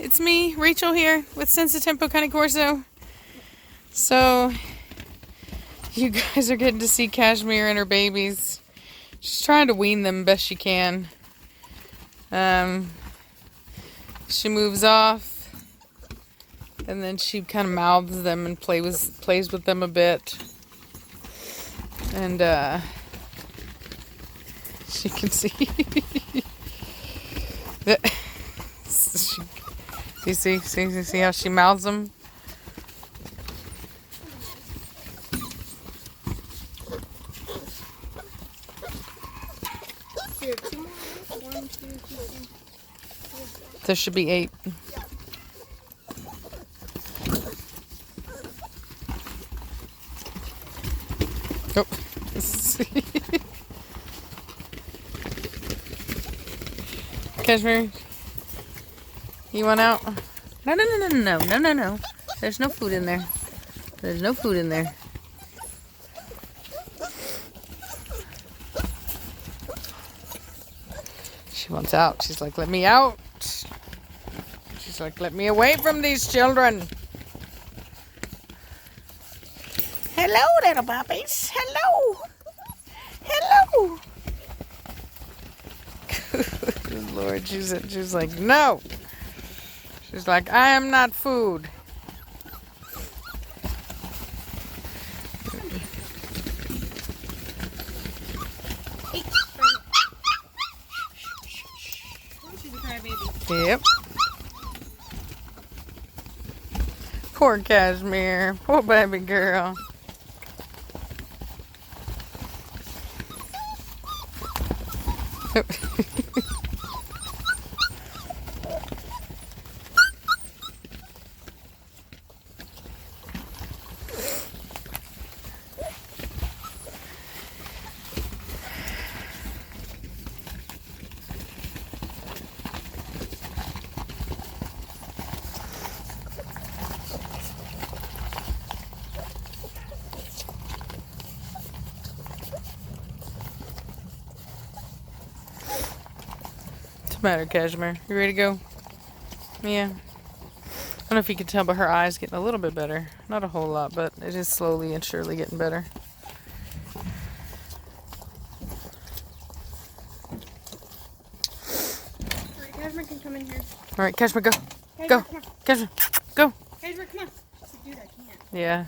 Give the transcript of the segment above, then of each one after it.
it's me, Rachel here with Senza Tempo Cane Corso. So, you guys are getting to see Cashmere and her babies. She's trying to wean them best she can. She moves off, and then she kind of mouths them and plays with them a bit. And she can see. You see how she mouths them? There should be 8. Oh. Cashmere, you want out? No. There's no food in there. There's no food in there. She wants out. She's like, let me out. She's like, let me away from these children. Hello, little puppies. Hello. Hello. Good Lord, she's like, no. She's like, I am not food. Yep. Poor Cashmere. Poor baby girl. What's the matter, Cashmere? You ready to go? Yeah. I don't know if you can tell, but her eye's getting a little bit better. Not a whole lot, but it is slowly and surely getting better. Alright, Cashmere can come in here. Alright, Cashmere, go. Cashmere, Go. come on. Cashmere, go. Cashmere, come on. She's like, dude, I can't. Yeah.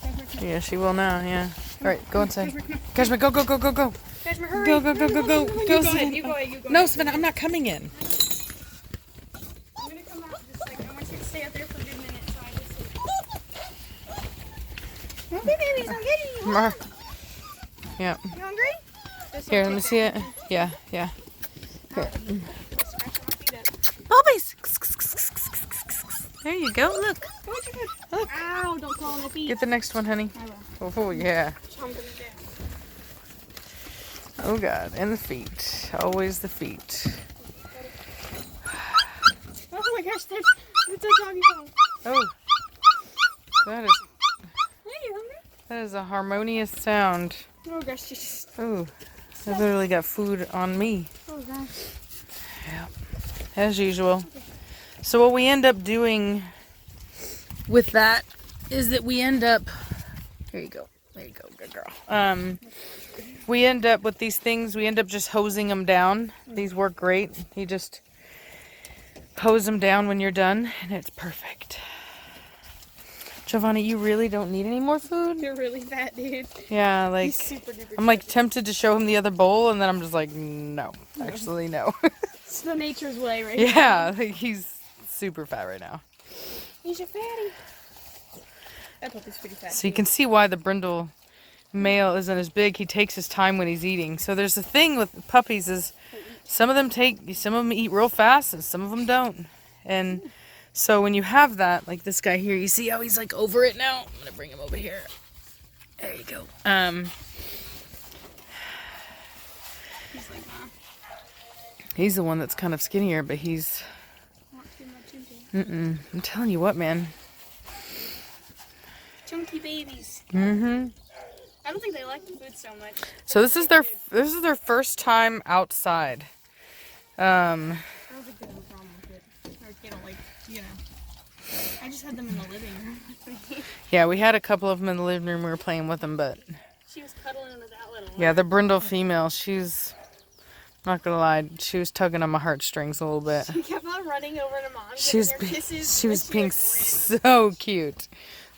Cashmere, come on. Yeah, she will now, yeah. Alright, go inside. Cashmere, come on. Cashmere, go. Cashmere, hurry. Go. You go ahead. No, Savannah, I'm not coming in. I'm gonna come out just like, I want you to stay out there for a good minute, so I just okay, babies, I'm getting you. Mar. Yeah. You hungry? This Here, will let me take see that. it. Yeah. Here. Scratch my feet up. Puppies. There you go. Look. What'd you do? Look. Ow, don't fall on my feet. Get the next one, honey. I will. Oh, yeah. Chomp them down. Oh, God. And the feet. Always the feet. Oh my gosh, that's a doggy bone. Oh. That is, Hey, you hungry? that is a harmonious sound. Oh gosh, you just. Oh. I literally got food on me. Oh gosh. Yeah. As usual. So what we end up doing with that is that we end up... There you go. Good girl. We end up with these things, we end up just hosing them down. These work great. You just hose them down when you're done, and it's perfect. Giovanni, you really don't need any more food? You're really fat, dude. Yeah, like... He's super duper I'm like fat. tempted to show him the other bowl, and then I'm just like, no. Actually, no. It's the nature's way, right? Yeah, like he's super fat right now. He's a fatty. That puppy's pretty fat. So you can see why the brindle male isn't as big. He takes his time when he's eating. So there's the thing with puppies is some of them eat real fast and some of them don't. And so when you have that, like this guy here, you see how he's like over it now? I'm gonna bring him over here. There you go. He's like, huh? He's the one that's kind of skinnier, but he's... Not too much into it. I'm telling you what, man. Chunky babies. Mm-hmm. I don't think they like the food so much. So this is their first time outside. I don't think they have a problem with it. Or get you know. I just had them in the living room. Yeah, we had a couple of them in the living room. We were playing with them, but She was cuddling with that little one. yeah, the brindle female, she's, not gonna lie, she was tugging on my heartstrings a little bit. She kept on running over to mom, She was, giving her kisses. she was being so cute.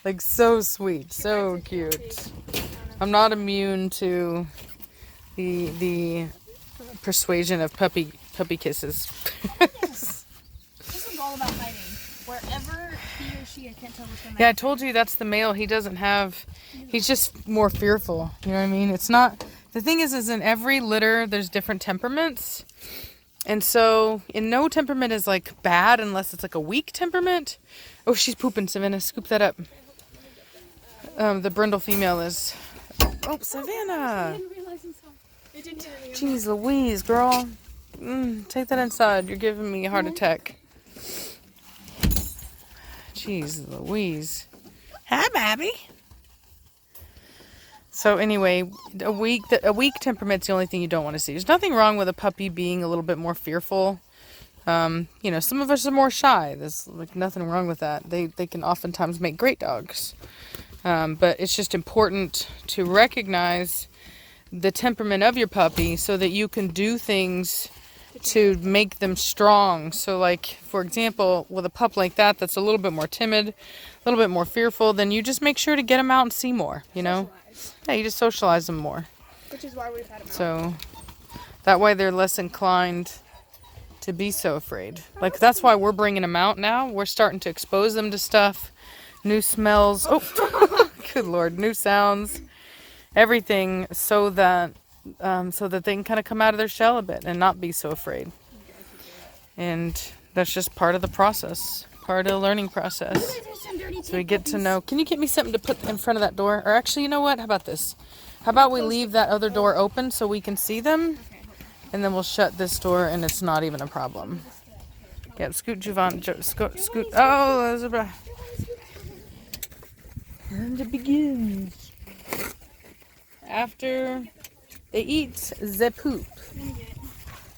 Like, so sweet, so cute. I'm not immune to the persuasion of puppy kisses. This is all about hiding. Wherever he or she, I can't tell which one. Yeah, I told you that's the male. He doesn't have, he's just more fearful. You know what I mean? It's not, the thing is in every litter, there's different temperaments. And so, and no temperament is like bad unless it's like a weak temperament. Oh, she's pooping, Savannah. Scoop that up. The brindle female is, oh, Savannah. Jeez Louise, girl. Take that inside. You're giving me a heart attack. Jeez Louise. Hi, Bobby. So anyway, a weak temperament's the only thing you don't want to see. There's nothing wrong with a puppy being a little bit more fearful. You know, some of us are more shy. There's like nothing wrong with that. They can oftentimes make great dogs. But it's just important to recognize the temperament of your puppy so that you can do things to make them strong. So like, for example, with a pup like that that's a little bit more timid, a little bit more fearful, then you just make sure to get them out and see more, you know? Yeah, you just socialize them more. Which is why we've had them out. So that way they're less inclined to be so afraid. Like, that's why we're bringing them out now. We're starting to expose them to stuff, new smells. Oh, good Lord, new sounds, everything, so that they can kind of come out of their shell a bit and not be so afraid. And that's just part of the process, part of the learning process. So we get to know. Can you get me something to put in front of that door? Or actually, you know what? How about this? How about we leave that other door open so we can see them? And then we'll shut this door and it's not even a problem. Yeah, scoot, Jovan. Scoot. Oh, Elizabeth. And it begins. After they eat the poop.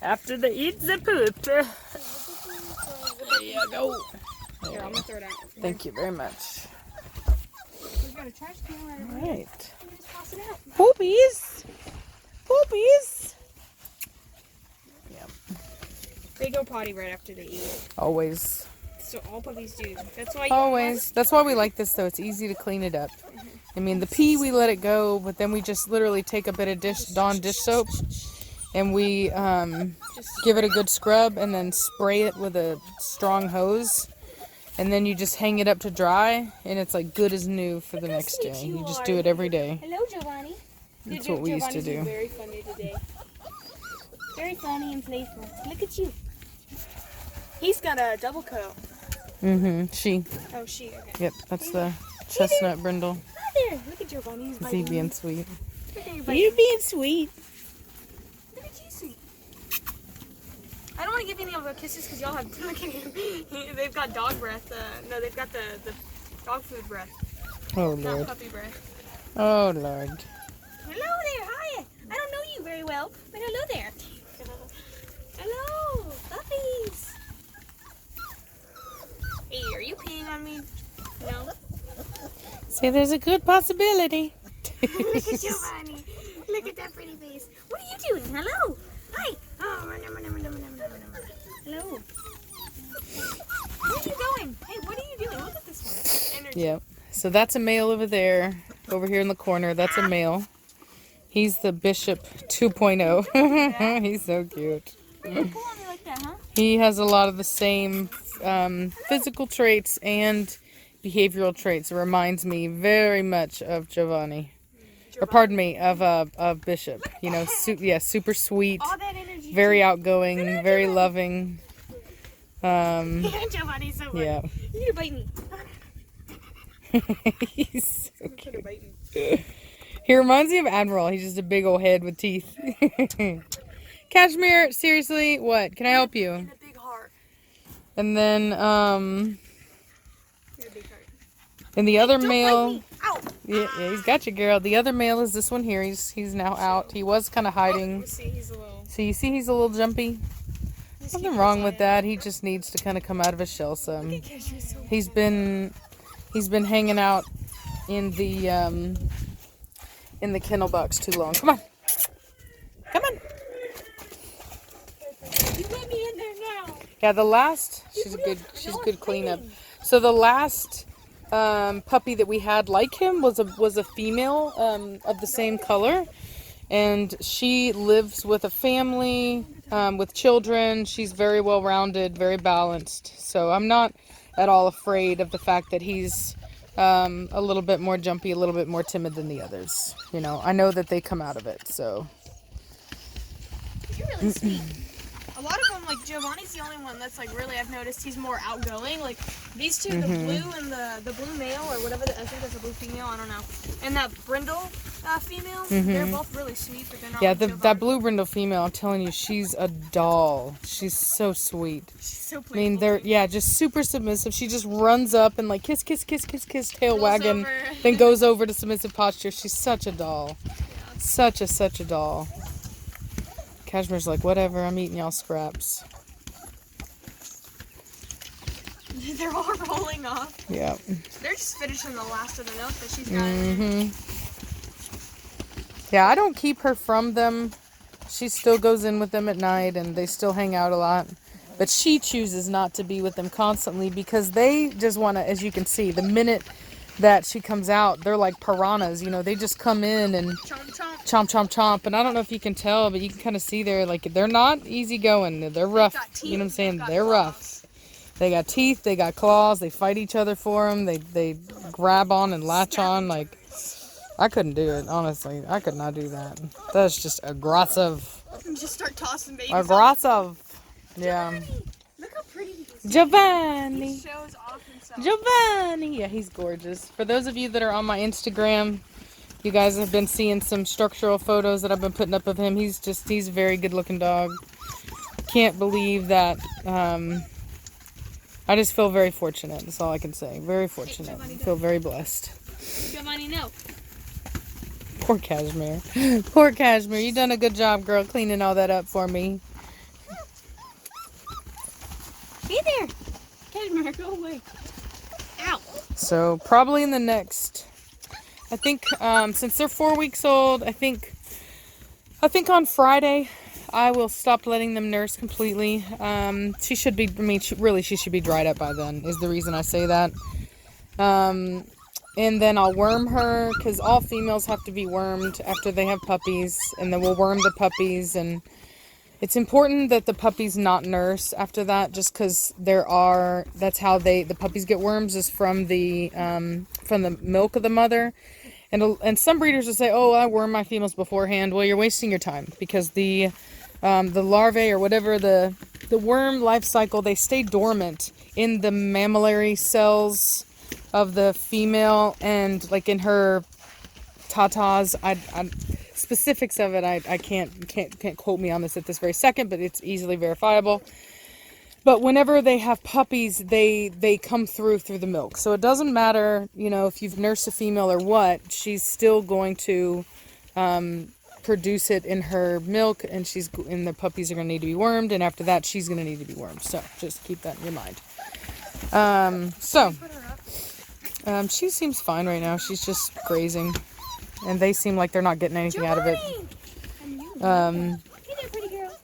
After they eat the poop. There you go. Here, I'm gonna throw it out. Thank you very much. We've got a trash can right over All here. right. Just toss it out. Puppies. Puppies. Yep. They go potty right after they eat. Always. So all puppies do. That's why. Always. That's why we like this, though. It's easy to clean it up. I mean, the pee, we let it go, but then we just literally take a bit of Dawn dish soap and we give it a good scrub and then spray it with a strong hose. And then you just hang it up to dry, and it's like good as new for the next day. You just do it every day. Hello, Giovanni. That's what we used to do. Very funny today. Very funny and playful. Look at you. He's got a double coat. She. Oh, she. Okay. Yep, that's the chestnut brindle. Hi there. Look at Giovanni. He's Is he being sweet? Look at you You being sweet. Look at you, sweet. I don't want to give any of the kisses because y'all have. Look at him. They've got dog breath. No, they've got the dog food breath. Oh, Not Lord. puppy breath. Oh, Lord. Hello there. Hi. I don't know you very well, but hello there. Hello, puppies. Hey, are you peeing on me? No. See, there's a good possibility. Look at Giovanni. Look at that pretty face. What are you doing? Hello. Hi. Oh, hello. Where are you going? Hey, what are you doing? Look at this one. Energy. Yep. So that's a male over there. Over here in the corner, that's a male. He's the Bishop 2.0. He's so cute. Why do you pull on me like that, huh? He has a lot of the same physical traits and behavioral traits. It reminds me very much of Giovanni. Or pardon me, of Bishop. You know, super sweet, All that energy. very outgoing, very loving. Giovanni's so funny. Yeah. You're gonna bite me. He's so cute. He reminds me of Admiral. He's just a big old head with teeth. Cashmere, seriously, what? Can I help you? And a big heart. And then, You're a big heart. and the other Don't male, bite me. Ow. yeah, he's got you, girl. The other male is this one here. He's now out. He was kind of hiding. See, he's a little. So you see, he's a little jumpy. Nothing wrong with that. He just needs to kind of come out of his shell some. He's been hanging out in the kennel box too long. Come on. Come on. You let me in there now. Yeah, the last, she's good cleanup. So the last puppy that we had like him was a female of the same color, and she lives with a family with children. She's very well rounded, very balanced. So I'm not at all afraid of the fact that he's a little bit more jumpy, a little bit more timid than the others. You know, I know that they come out of it. So you're really sweet. A lot of them, like Giovanni's the only one that's like really, I've noticed he's more outgoing. Like these two, the blue and the blue male or whatever, I think that's a blue female, I don't know. And that brindle female, they're both really sweet, but they're not. yeah, like that blue brindle female, I'm telling you, she's a doll. She's so sweet. She's so playful. I mean, they're just super submissive. She just runs up and like kiss, tail wagging, then goes over to submissive posture. She's such a doll. Yeah. Such a doll. Cashmere's like, whatever, I'm eating y'all scraps. They're all rolling off. Yeah. They're just finishing the last of the milk that she's got in. Yeah, I don't keep her from them. She still goes in with them at night, and they still hang out a lot. But she chooses not to be with them constantly because they just want to, as you can see, the minute that she comes out, they're like piranhas, you know, they just come in and chomp. And I don't know if you can tell, but you can kind of see they're not easy going. They're rough. You know what I'm saying? They're rough. They got teeth, they got claws, they fight each other for them, they grab on and latch on. Like, I couldn't do it, honestly. I could not do that. That's just aggressive. Just start tossing babies. Aggressive. Yeah. Giovanni. Look how pretty he is. Giovanni. He shows off himself. Giovanni. Yeah, he's gorgeous. For those of you that are on my Instagram, you guys have been seeing some structural photos that I've been putting up of him. He's a very good looking dog. Can't believe that. I just feel very fortunate. That's all I can say. Very fortunate. I feel very blessed. Giovanni, no. Poor Cashmere. Poor Cashmere. You done a good job, girl, cleaning all that up for me. Be there. Cashmere, go away. Ow. So probably in the next, I think, since they're 4 weeks old, I think on Friday I will stop letting them nurse completely. She should be, she should be dried up by then, is the reason I say that. And then I'll worm her, because all females have to be wormed after they have puppies, and then we'll worm the puppies. And it's important that the puppies not nurse after that, just because that's how the puppies get worms, is from the milk of the mother. And some breeders will say, oh, I worm my females beforehand. Well, you're wasting your time, because the larvae, or whatever, the worm life cycle, they stay dormant in the mammillary cells of the female, and like in her tatas, specifics of it, I can't quote me on this at this very second, but it's easily verifiable. But whenever they have puppies, they come through the milk. So it doesn't matter, you know, if you've nursed a female or what, she's still going to produce it in her milk, and the puppies are going to need to be wormed, and after that, she's going to need to be wormed. So just keep that in your mind. She seems fine right now. She's just grazing, and they seem like they're not getting anything out of it. Hey there, pretty girl.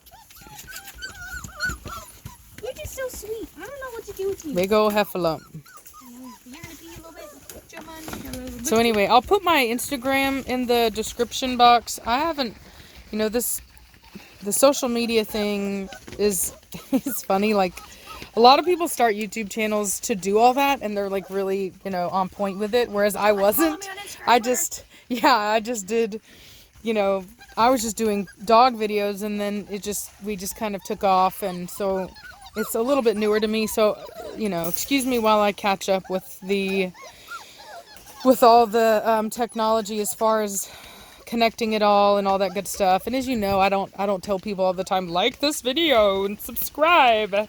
You're just so sweet. I don't know what to do with you. Big ole heffalump. You're gonna be a little bit, Giovanni. So anyway, I'll put my Instagram in the description box. I haven't, the social media thing is funny. Like, a lot of people start YouTube channels to do all that, and they're like really, on point with it. Whereas I wasn't. I just did, I was just doing dog videos, and then we just kind of took off, and so it's a little bit newer to me. So, excuse me while I catch up with all the technology as far as connecting it all and all that good stuff. And as you know, I don't tell people all the time, like this video and subscribe.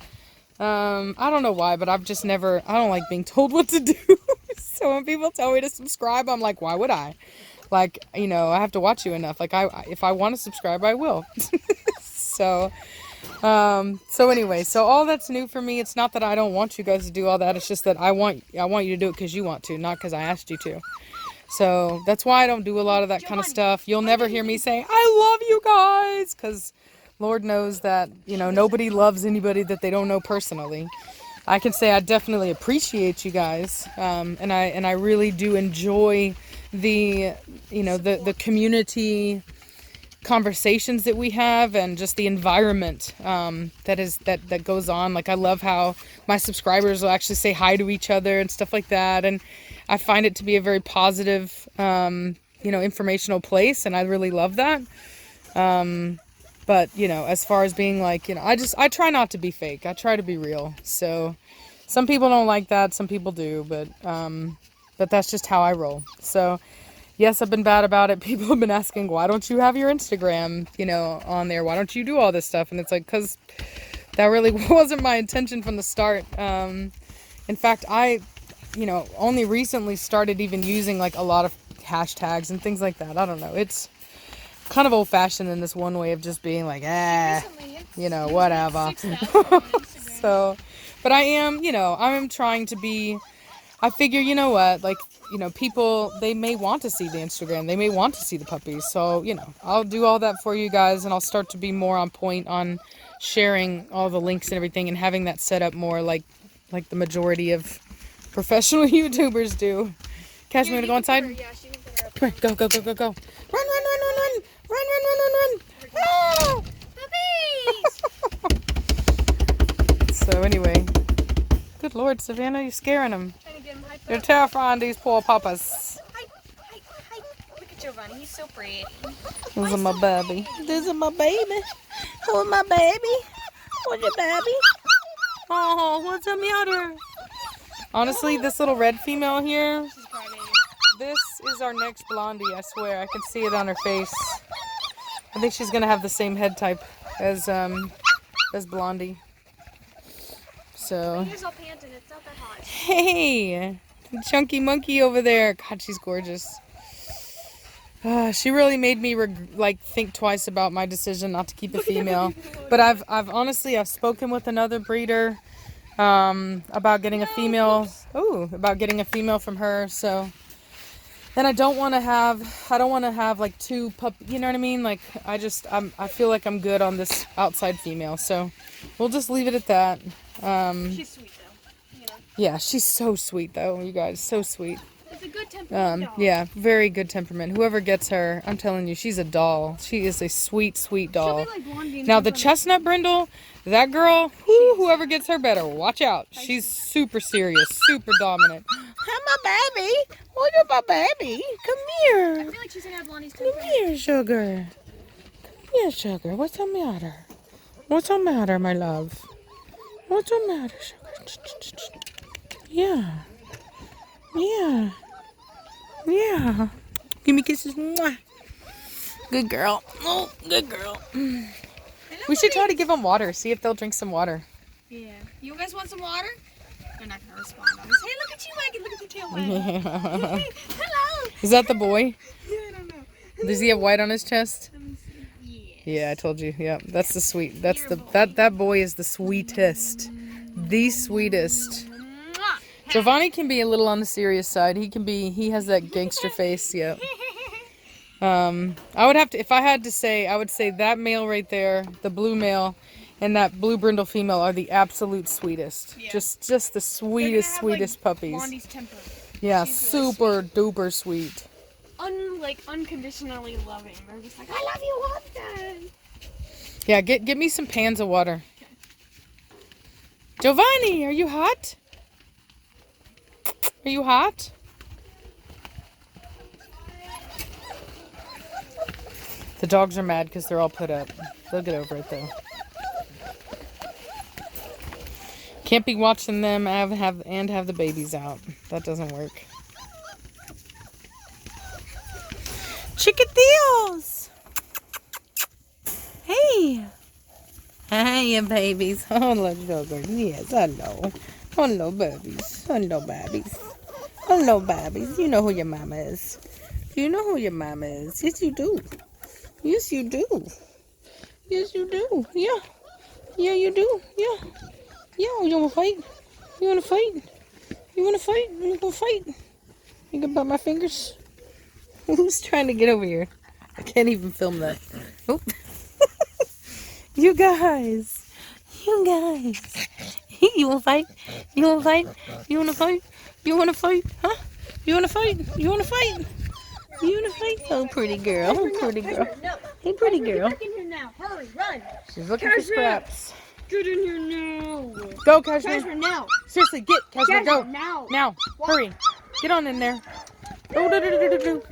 I don't know why, but I don't like being told what to do. So when people tell me to subscribe, I'm like, why would I? Like, I have to watch you enough. Like, if I want to subscribe, I will. So, So anyway, so all that's new for me. It's not that I don't want you guys to do all that. It's just that I want you to do it because you want to, not because I asked you to. So that's why I don't do a lot of that kind of stuff. You'll never hear me say, I love you guys, because Lord knows that, you know, nobody loves anybody that they don't know personally. I can say I definitely appreciate you guys, and I really do enjoy the, you know, the community conversations that we have, and just the environment that goes on. Like, I love how my subscribers will actually say hi to each other and stuff like that, and I find it to be a very positive, you know, informational place, and I really love that. But, you know, as far as being like, you know, I try not to be fake. I try to be real. So some people don't like that. Some people do, but that's just how I roll. So yes, I've been bad about it. People have been asking, why don't you have your Instagram, you know, on there? Why don't you do all this stuff? And it's like, because that really wasn't my intention from the start. In fact, I, you know, only recently started even using like a lot of hashtags and things like that. I don't know. It's kind of old-fashioned in this one way of just being like, you know, whatever. So, but I am, you know, I'm trying to be, I figure, you know what, like, you know, people, they may want to see the Instagram, they may want to see the puppies, so, you know, I'll do all that for you guys, and I'll start to be more on point on sharing all the links and everything, and having that set up more like the majority of professional YouTubers do. Cash, you want to go inside? Yeah, she can put her up. Come here, go, go, go, go, go. Run, run, run, run, run. Run, run, run, run, run. Oh! Puppies! So anyway, good Lord, Savannah, you're scaring them. Trying to get him hyped You're up. terrifying these poor puppies. Hi, hi, hi. Look at Giovanni, he's so pretty. This is my baby. This is my baby. Who's my baby? What's your baby? Oh, what's the matter? Honestly, this little red female here, She's a crybaby. this is our next blondie, I swear. I can see it on her face. I think she's gonna have the same head type as Blondie. So, My ears all panted, it's not that hot. hey, chunky monkey over there. God, she's gorgeous. She really made me think twice about my decision not to keep a female. But I've honestly spoken with another breeder about getting a female. Ooh, about getting a female from her. So. And I don't want to have like two you know what I mean? Like, I feel like I'm good on this outside female. So we'll just leave it at that. She's sweet though, you know. Yeah, she's so sweet though, you guys, so sweet. It's a good temperament dog. Yeah, very good temperament. Whoever gets her, I'm telling you, she's a doll. She is a sweet, sweet doll. She'll be like Blondie in Now the temperament. chestnut brindle, that girl, whoever gets her better watch out. She's super serious, super dominant. Hi, my baby. Look at my baby. Come I here. feel like she's gonna have Blondie's Come temperament. here, sugar. Come here, sugar. What's the matter? What's the matter, my love? What's the matter, sugar? Yeah. Yeah. Yeah. Give me kisses. Mwah. Good girl. Oh, good girl. We should try to give them water. See if they'll drink some water. Yeah. You guys want some water? They're not gonna respond on this. Hey, look at you, Megan. Look at your tail wagging. Hello. Is that the boy? Yeah, I don't know. Does he have white on his chest? Yeah. Yeah, I told you. Yeah, that's the sweet. That's the that boy is the sweetest. The sweetest. Mwah. Giovanni can be a little on the serious side. He has that gangster face, yeah. I would have to, if I had to say, I would say that male right there, the blue male, and that blue brindle female are the absolute sweetest. Yeah. Just the sweetest, sweetest puppies. Blondie's temperament. Yeah, She's really super duper sweet. Unconditionally loving. They're just like, I love you all the time. Yeah, get me some pans of water. Giovanni, are you hot? Are you hot? The dogs are mad because they're all put up. They'll get over it though. Can't be watching them and have the babies out. That doesn't work. Chickadills! Hey! Hey, babies. Hello, sugar. Yes, hello. Hello, babies. Hello, babies. Hello, babies. You know who your mama is. You know who your mama is. Yes, you do. Yes, you do. Yes, you do. Yeah. Yeah, you do. Yeah. Yeah, you wanna fight? You wanna fight? You wanna fight? You gonna fight? You gonna bite my fingers? Who's trying to get over here? I can't even film that. Oh. You guys. You guys. You wanna fight? You wanna fight? You wanna fight? You wanna fight? Huh? You wanna fight? You wanna fight? You wanna fight? Oh, pretty girl. Oh, pretty girl. Hey, pretty girl. Get in here now. Hurry, run. She's looking for scraps. Get in here now. Go, Cashmere. Cashmere, now. Seriously, get Cashmere. Go. Now. Now. Hurry. Get on in there. Oh, do.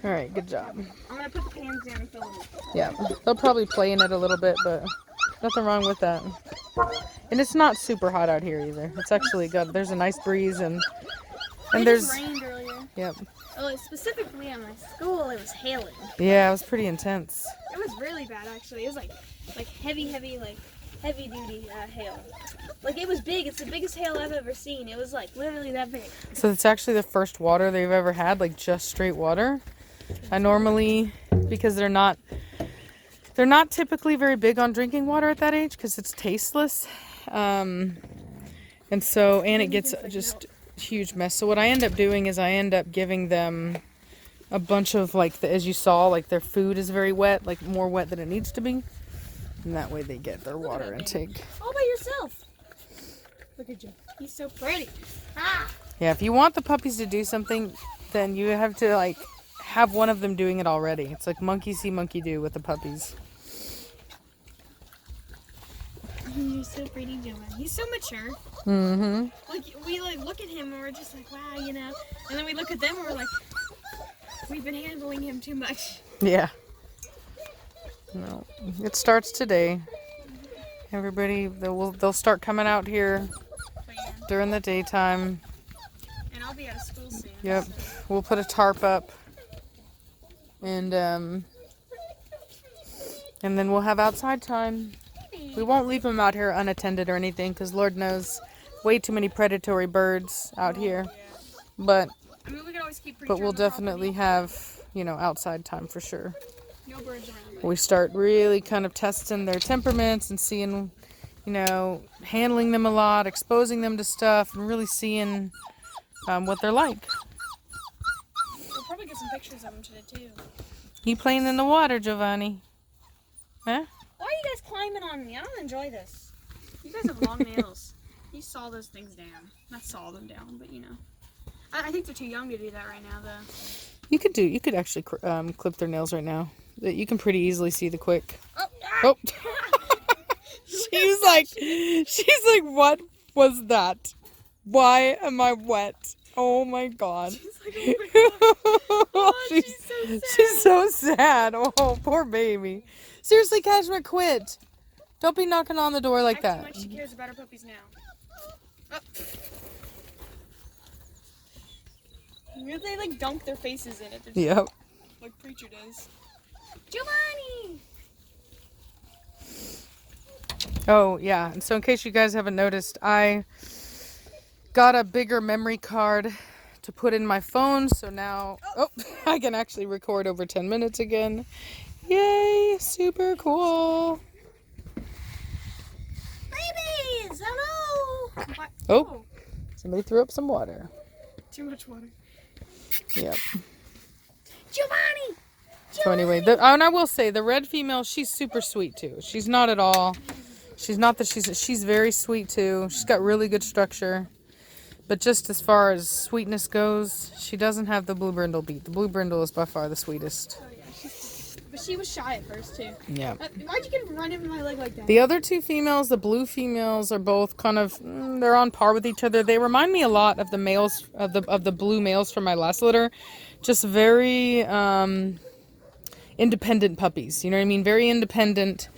All right, good job. I'm gonna put the pans down and fill them up. Yeah, they'll probably play in it a little bit, but nothing wrong with that. And it's not super hot out here either. It's actually good. There's a nice breeze and there's. It rained earlier. Yep. Oh, specifically at my school, it was hailing. Yeah, it was pretty intense. It was really bad actually. It was like heavy duty hail. Like it was big. It's the biggest hail I've ever seen. It was like literally that big. So it's actually the first water they've ever had, like just straight water. I normally, because they're not typically very big on drinking water at that age because it's tasteless. And it gets just a huge mess. So what I end up doing is I end up giving them a bunch of as you saw, like their food is very wet, like more wet than it needs to be. And that way they get their water intake. All by yourself. Look at you. He's so pretty. Ah! Yeah, if you want the puppies to do something, then you have to have one of them doing it already. It's like monkey see, monkey do with the puppies. He's so pretty, Joanne. He's so mature. Mm-hmm. Like we look at him and we're just like, wow, you know. And then we look at them and we're like, we've been handling him too much. Yeah. No, it starts today. Everybody, they'll start coming out here during the daytime. And I'll be out of school soon. Yep. So. We'll put a tarp up, and then we'll have outside time. We won't leave them out here unattended or anything, because Lord knows, way too many predatory birds out here. Yeah. But I mean, we can always keep we'll definitely have outside time for sure. No birds around. We start really kind of testing their temperaments and seeing, handling them a lot, exposing them to stuff, and really seeing what they're like. We'll probably get some pictures of them today too. You playing in the water, Giovanni? Huh? Why are you guys climbing on me? I don't enjoy this. You guys have long nails. You saw those things down. Not saw them down, but I think they're too young to do that right now, though. You could actually clip their nails right now. You can pretty easily see the quick. Oh! Oh. She's like, what was that? Why am I wet? Oh my God. She's like, oh my God. Oh, she's so sad. She's so sad. Oh, poor baby. Seriously, Cashmere, quit. Don't be knocking on the door like that. How much she cares about her puppies now. Oh. They dunk their faces in it. Yep. Like Preacher does. Giovanni! Oh, yeah. And so in case you guys haven't noticed, I got a bigger memory card to put in my phone. So now, I can actually record over 10 minutes again. Yay! Super cool. Babies! Oh no! What? Oh, somebody threw up some water. Too much water. Yep. Giovanni! So anyway, and I will say, the red female, she's super sweet too. She's not at all. She's very sweet too. She's got really good structure. But just as far as sweetness goes, she doesn't have the blue brindle beat. The blue brindle is by far the sweetest. Oh yeah, but she was shy at first too. Yeah. Why'd you get run in my leg like that? The other two females, the blue females, are both kind of they're on par with each other. They remind me a lot of the males of the blue males from my last litter. Just very independent puppies. You know what I mean? Very independent.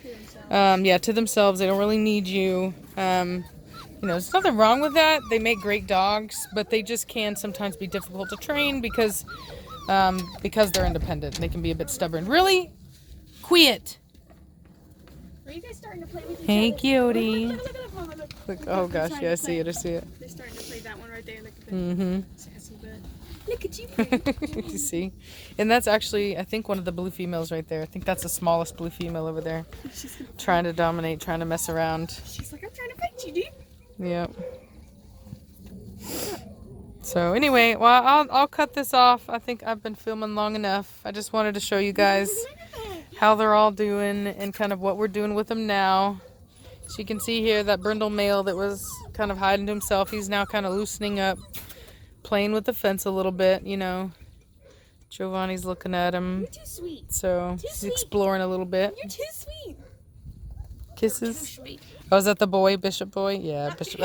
To themselves. They don't really need you. There's nothing wrong with that. They make great dogs, but they just can sometimes be difficult to train because they're independent. They can be a bit stubborn. Really? Quit. Are you guys starting to play with each Hey, other? cutie. Look. Oh gosh, yeah, I see it. They're starting to play that one right there. Look at that. Mm-hmm. Sassy butt. Look at you. You see? And that's actually, I think, one of the blue females right there. I think that's the smallest blue female over there. Trying to dominate, trying to mess around. She's like, I'm trying to fight you, dude. Yep. So anyway, well, I'll cut this off. I think I've been filming long enough. I just wanted to show you guys how they're all doing and kind of what we're doing with them now. So you can see here that brindle male that was kind of hiding to himself. He's now kind of loosening up, playing with the fence a little bit, you know. Giovanni's looking at him. You're too sweet. So he's exploring a little bit. You're too sweet. Kisses. Too sweet. Oh, is that the boy, Bishop boy? Yeah, Bishop.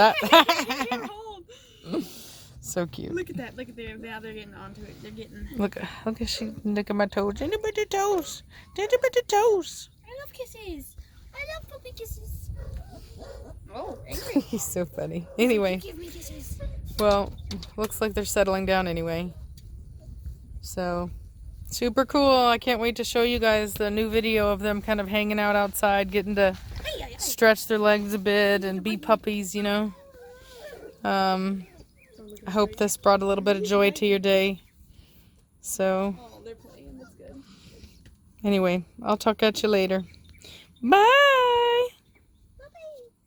So cute. Look at that. Look at them. Now they're getting onto it. They're getting. Look at she licking my toes. Itty bitty toes. Itty bitty toes. I love kisses. I love puppy kisses. Oh, angry. He's so funny. Anyway, Give me kisses. well, looks like they're settling down anyway. So, super cool. I can't wait to show you guys the new video of them kind of hanging out outside, getting to stretch their legs a bit and be puppies, you know. I hope this brought a little bit of joy to your day. So, Oh, they're playing. That's good. anyway, I'll talk at you later. Bye!